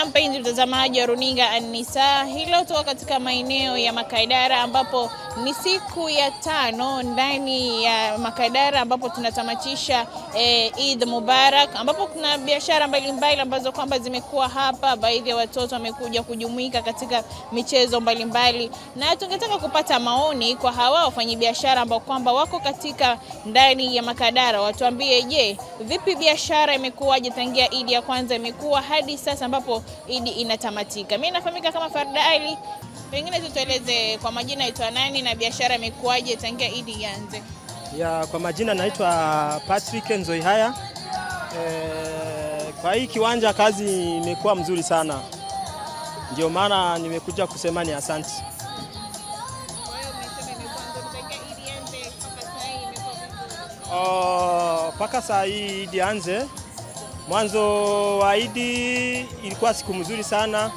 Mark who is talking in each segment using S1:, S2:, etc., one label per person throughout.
S1: Na mpenzi mtazamaji wa runinga An-Nisaa, hilo tuko katika maeneo ya Makadara ambapo ni siku ya 5 ndani ya Makadara ambapo tunatamatisha Eid Mubarak, ambapo kuna biashara mbalimbali ambazo kwamba zimekuwa hapa. Baadhi ya watoto wamekuja kujumuika katika michezo mbalimbali, na tungetaka kupata maoni kwa hawa wafanyabiashara ambao kwamba wako katika ndani ya Makadara. Watuambie, je, vipi biashara imekuwaje tangia Eid ya kwanza imekuwa hadi sasa ambapo Eid inatamatika. Mimi nafahamika kama Farda Ali. Pengine tutueleze kwa majina aitwa nani na biashara imekuwaje tangia Eid ianze?
S2: Kwa majina naitwa Patrick Nzoihaya. Kwa hii kiwanja kazi imekuwa mzuri sana. Ndio maana nimekuja kusema ni asante.
S1: Kwa hiyo umesema imekuwa nzuri tangia Eid ianze mpaka sasa imekuwa vizuri.
S2: Mpaka sasa hii Eid ianze. Mwanzo wa Eid ilikuwa siku mzuri sana.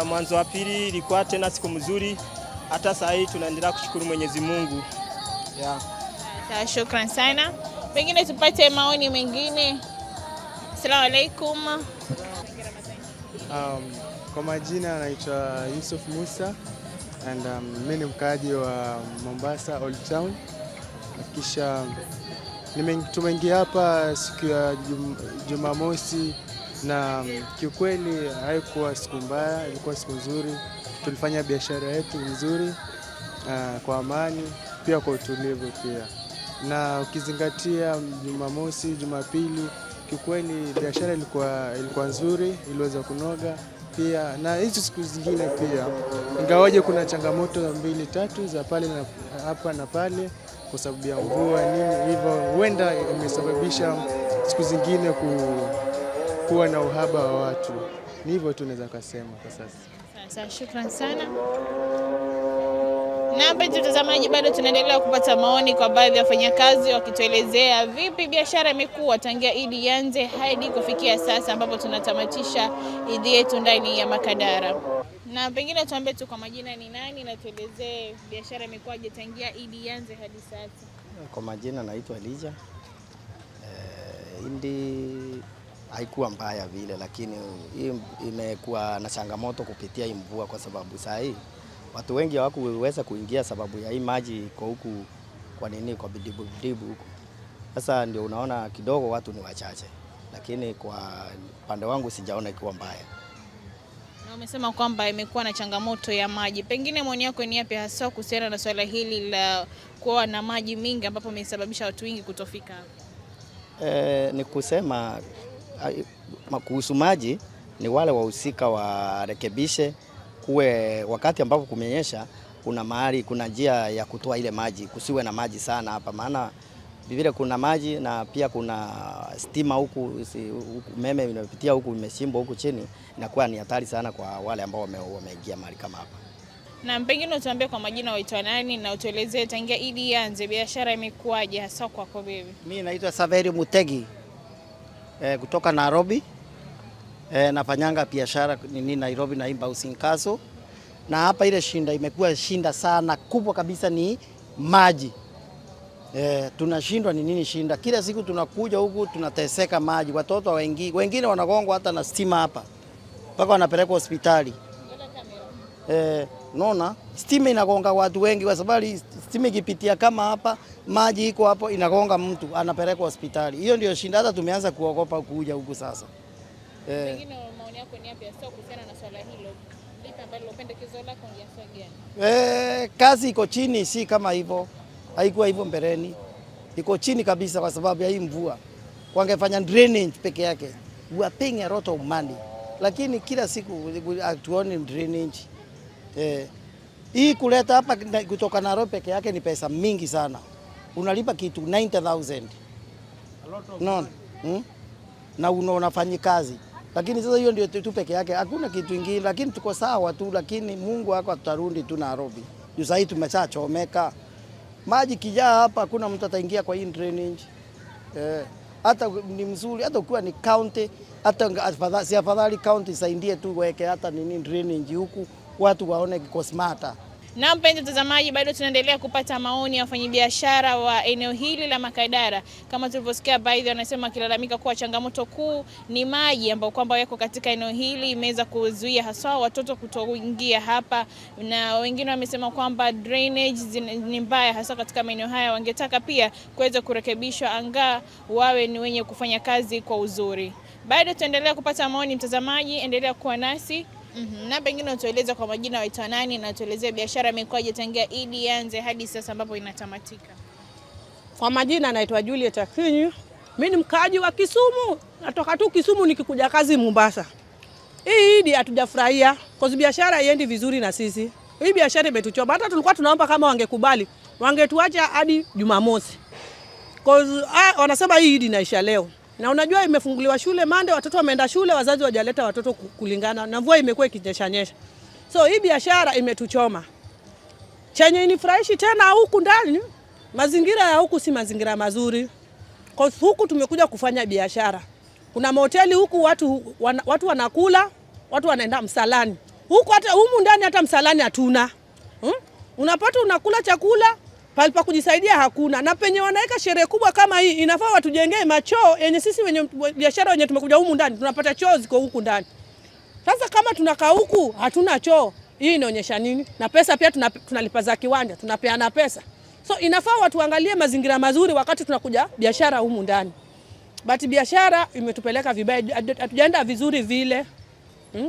S2: Mwanzo wa pili ilikuwa tena siku mzuri. Hata sasa hii tunaendelea kushukuru Mwenyezi Mungu.
S1: Shukran sana. Pengine tupate maoni mengine. Asalamu alaikum.
S3: Kwa majina naitwa Yusuf Musa and mimi ni mkaaji wa Mombasa Old Town. Kisha tumeingia hapa siku ya Jumamosi na kiukweli haikuwa siku mbaya, ilikuwa siku nzuri. Tulifanya biashara yetu nzuri kwa amani, pia kwa utulivu pia. Na ukizingatia Jumamosi, Jumapili, kiukweli biashara ilikuwa nzuri, iliweza kunoga pia. Na hizo siku zingine pia, ingawaje kuna changamoto 2-3 za pale na hapa na pale kwa sababu ya mvua nini hivyo, huenda imesababisha siku zingine kuwa na uhaba wa watu. Ni hivyo tu naweza kusema kwa sasa.
S1: Sasa shukrani sana. Na mpenzi mtazamaji, bado tunaendelea kupata maoni kwa baadhi ya wafanyakazi wakituelezea vipi biashara imekuwa tangia Eid ianze hadi kufikia sasa ambapo tunatamatisha Eid yetu ndani ya Makadara. Na pengine tuambie tu kwa majina ni nani na tuelezee biashara imekuwaje tangia Eid ianze hadi sasa.
S4: Kwa majina naitwa Elijah. Eid haikuwa mbaya vile, lakini hii imekuwa na changamoto kupitia hii mvua, kwa sababu saa hii watu wengi hawakuweza kuingia sababu ya hii maji iko huku kwa bidibu huku. Sasa ndio unaona kidogo watu ni wachache, lakini kwa pande wangu sijaona ikiwa mbaya.
S1: Na umesema kwamba imekuwa na changamoto ya maji. Pengine maoni yako ni yapi hasa kuhusiana na swala hili la kuwa na maji mingi ambapo imesababisha watu wengi kutofika hapa?
S4: Ni kusema kuhusu maji ni wale wahusika warekebishe, kuwe wakati ambapo kumenyesha kuna njia ya kutoa ile maji, kusiwe na maji sana hapa, maana vile kuna maji na pia kuna stima huku, umeme unapitia huku, imechimbwa huku chini, inakuwa ni hatari sana kwa wale ambao wameingia mahali kama hapa.
S1: Na pengine utuambie kwa majina waitwa nani na utuelezee tangia Eid ianze biashara imekuwaje hasa kwako wewe?
S5: Mimi naitwa Saveri Mutegi kutoka Nairobi. Nafanyanga biashara Nairobi na Housing Castle. Na hapa ile shinda imekuwa shinda sana kubwa kabisa ni maji. Tunashindwa ni nini shinda. Kila siku tunakuja huku tunateseka maji. Watoto wengine wanagongwa hata na stima hapa, mpaka wanapelekwa hospitali. Naona stima inagonga watu wengi kwa sababu stima ikipitia kama hapa, maji iko hapo inagonga mtu anapelekwa hospitali. Hiyo ndio shinda, hata tumeanza kuogopa kuja huku sasa.
S1: Pengine maoni yako ni yapi hasa kuhusiana na swala hilo? Lipi ambalo upendekezo lako ni hasa gani?
S5: Kazi iko chini, si kama hivyo. Haikuwa hivyo mbeleni. Iko chini kabisa kwa sababu ya hii mvua. Wangefanya drainage peke yake, we are paying a lot of money. Lakini kila siku hatuoni drainage. Hii kuleta hapa kutoka Nairobi peke yake ni pesa mingi sana. Unalipa kitu 90,000. No. Na unafanya kazi. Lakini sasa hiyo ndio tu peke yake, hakuna kitu kingine, lakini tuko sawa tu, lakini Mungu wako atarundi tu Nairobi. Juu sasa tumeshachomeka. Maji kijaa hapa hakuna mtu ataingia kwa hii drainage. Hata ni mzuri, hata ukiwa ni county, hata si afadhali county saidie tu weke hata nini drainage huku, watu waone kwa smarta.
S1: Na mpenzi mtazamaji, bado tunaendelea kupata maoni ya wafanyabiashara wa eneo hili la Makadara. Kama tulivyosikia, baadhi wanasema kilalamika kuwa changamoto kuu ni maji ambao kwamba yako katika eneo hili imeweza kuzuia hasa watoto kutoingia hapa, na wengine wamesema kwamba drainage ni mbaya hasa katika maeneo haya. Wangetaka pia kuweza kurekebishwa anga wawe ni wenye kufanya kazi kwa uzuri. Bado tuendelea kupata maoni mtazamaji, endelea kuwa nasi. Na pengine utueleze kwa majina waitwa nani na tuelezee biashara imekuwaje tangia Idi ianze hadi sasa ambapo inatamatika.
S6: Kwa majina naitwa Juliet Akinyi. Mimi ni mkaaji wa Kisumu. Natoka tu Kisumu nikikuja kazi Mombasa. Hii Idi hatujafurahia kwa sababu biashara haiendi vizuri na sisi. Hii biashara imetuchoma. Hata tulikuwa tunaomba kama wangekubali, wangetuacha hadi Jumamosi. Wanasema hii Idi inaisha leo. Na unajua imefunguliwa shule Monday, watoto wameenda shule, wazazi wajaleta watoto kulingana na mvua imekuwa ikinyesha. So hii biashara imetuchoma. Chenye inifurahishi tena huku ndani, mazingira ya huku si mazingira mazuri. Kwa huku tumekuja kufanya biashara. Kuna mahoteli huku watu wanakula, watu wanaenda msalani. Huku hata humu ndani hata msalani hatuna. Unapata unakula chakula palipa kujisaidia hakuna. Na penye wanaweka sherehe kubwa kama hii, inafaa watujengee machoo yenye sisi wenye biashara wenye tumekuja humu ndani tunapata choo ziko huku ndani. Sasa kama tunakaa huku hatuna choo, hii inaonyesha nini? Na pesa pia tunalipa za kiwanja, tunapeana pesa. So inafaa watu angalie mazingira mazuri wakati tunakuja biashara humu ndani. But biashara imetupeleka vibaya, hatujaenda vizuri vile.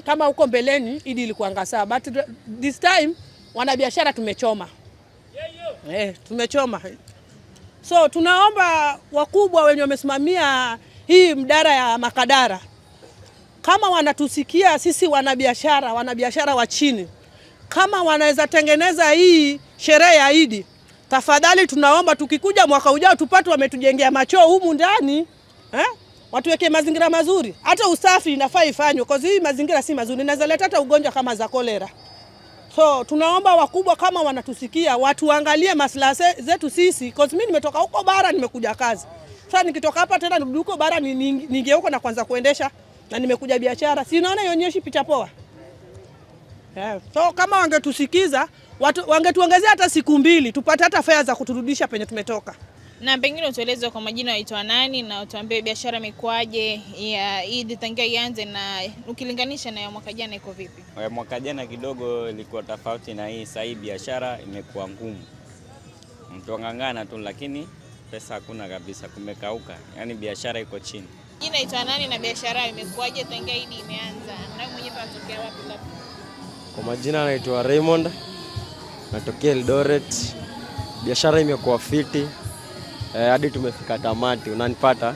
S6: Kama huko mbeleni Idi ilikuwa sawa, but this time wana biashara tumechoma. Tumechoma. So tunaomba wakubwa wenye wamesimamia hii mdara ya Makadara, kama wanatusikia sisi wanabiashara wa chini, kama wanaweza tengeneza hii sherehe ya Idi, tafadhali tunaomba tukikuja mwaka ujao tupate wametujengea machoo humu ndani, watuweke mazingira mazuri. Hata usafi inafaa ifanywe kwa sababu hii mazingira si mazuri, inaweza leta hata ugonjwa kama za kolera. So tunaomba wakubwa kama wanatusikia watu angalie maslahi zetu sisi, kwa sababu mimi nimetoka huko bara nimekuja kazi. Sasa nikitoka hapa tena nirudi huko bara ningie huko na kwanza kuendesha na nimekuja biashara. Si naona ionyeshi picha poa. So kama wangetusikiza, wangetuongezea hata siku 2 tupate hata fare za kuturudisha penye tumetoka.
S1: Na pengine utueleze kwa majina waitwa nani na utuambie biashara imekuaje ya Idi tangia ianze na ukilinganisha na ya mwaka jana iko vipi?
S7: Mwaka jana kidogo ilikuwa tofauti na hii, sasa hii biashara imekuwa ngumu. Mtu angangana tu lakini pesa hakuna kabisa, kumekauka. Yaani biashara iko chini.
S1: Jina waitwa nani na biashara imekuaje tangia Idi imeanza? Na mwenyewe unatokea wapi labda?
S8: Kwa majina naitwa Raymond. Natokea Eldoret. Biashara imekuwa fiti. Hadi tumefika tamati, unanipata?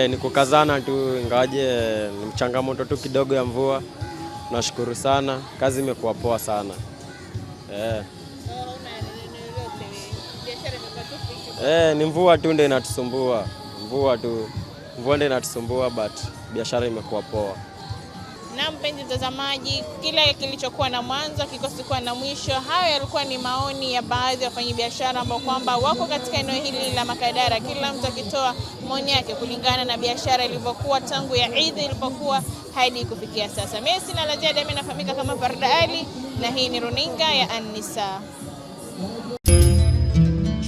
S8: Niko kazana tu, ingawaje ni changamoto tu kidogo ya mvua. Nashukuru sana, kazi imekuwa poa sana. Ni mvua tu ndio inatusumbua. Mvua ndio inatusumbua, but biashara imekuwa poa.
S1: Na mpenzi mtazamaji, kila kilichokuwa na mwanzo kikosi kuwa na mwisho. Hayo yalikuwa ni maoni ya baadhi ya wafanyabiashara ambao kwamba wako katika eneo hili la Makadara, kila mtu akitoa maoni yake kulingana na biashara ilivyokuwa tangu ya Eid ilipokuwa hadi kufikia sasa. Mimi sina la ziada, mimi nafahamika kama Farda Ali na hii ni runinga ya An-Nisa.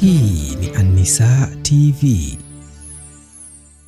S9: Hii ni An-Nisa TV.